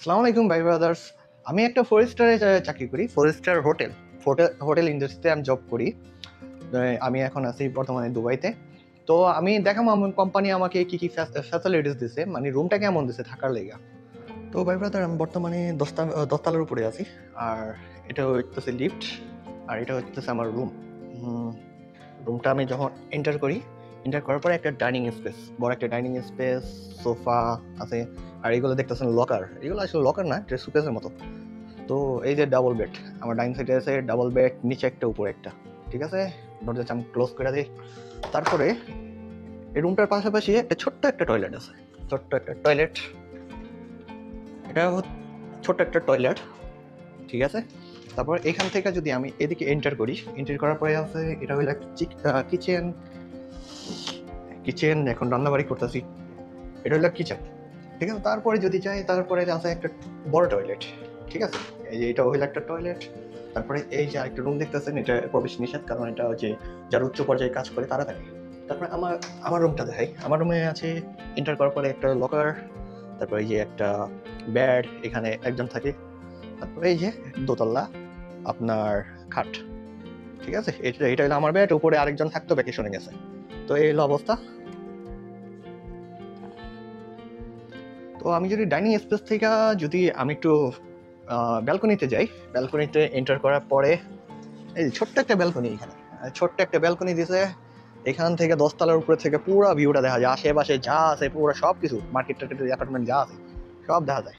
আসসালামু আলাইকুম ভাই ব্রাদার্স। আমি একটা ফোর স্টারে চাকরি করি, ফোর স্টার হোটেল হোটেল ইন্ডাস্ট্রিতে আমি জব করি। আমি এখন আছি বর্তমানে দুবাইতে। তো আমি দেখাবো আমার কোম্পানি আমাকে কি কি ফ্যাসিলিটিস দিছে, মানে রুমটা কেমন দিছে থাকার লেগা। তো ভাই ব্রাদার, আমি বর্তমানে দশতলার উপরে আছি। আর এটা হচ্ছে লিফট, আর এটা হচ্ছে আমার রুম। রুমটা আমি যখন এন্টার করার পরে একটা ডাইনিং স্পেস, বড় একটা ডাইনিং স্পেস, সোফা আছে। আর এগুলো দেখতেছেন লকার, এগুলো আসলে লকার না, এটা সুকেসের মতো। তো এই যে ডাবল বেড, আমার ডাইনিং সাইডে আছে ডাবল বেড, নিচে একটা উপরে একটা। ঠিক আছে, দরজা আমি ক্লোজ করে দিই। তারপরে এই রুমটার পাশাপাশি একটা ছোট্ট একটা টয়লেট আছে, ছোট্ট একটা টয়লেট। এটা ছোট্ট একটা টয়লেট, ঠিক আছে। তারপর এখান থেকে যদি আমি এদিকে এন্টার করার পরে আছে, এটা হলো একটা কিচেন। এখন রান্নাবাড়ি করতেছি, এটা হলো কিচেন, ঠিক আছে। তারপরে যদি যাই, তারপরে আছে একটা বড় টয়লেট, ঠিক আছে। এই যে এটা হইলো একটা টয়লেট। তারপরে এই যে আরেকটা রুম দেখতেছেন, এটা প্রবেশ নিষেধ, কারণ এটা হচ্ছে যারা উচ্চ পর্যায়ে কাজ করে তারা থাকে। তারপরে আমার রুমটা দেখাই। আমার রুমে আছে এন্টার করার পরে একটা লকার, তারপরে এই যে একটা বেড, এখানে একজন থাকে। তারপরে এই যে দোতলা আপনার খাট, ঠিক আছে। এটা হলো আমার বেড, উপরে আরেকজন থাকতো, ভ্যাকেশনে গেছে। তো এই হলো অবস্থা। তো আমি যদি ডাইনিং স্পেস থেকে যদি আমি একটু ব্যালকনিতে যাই, ব্যালকনিতে এন্টার করার পরে এই ছোট্ট একটা ব্যালকনি, এখানে ছোট্ট একটা ব্যালকনি দিছে। এখান থেকে 10 তলার উপরে থেকে পুরো ভিউটা দেখা যায়, আশেপাশে যা আছে পুরো সব কিছু, মার্কেট টার্কেট অ্যাপার্টমেন্ট যা আছে সব দেখা যায়।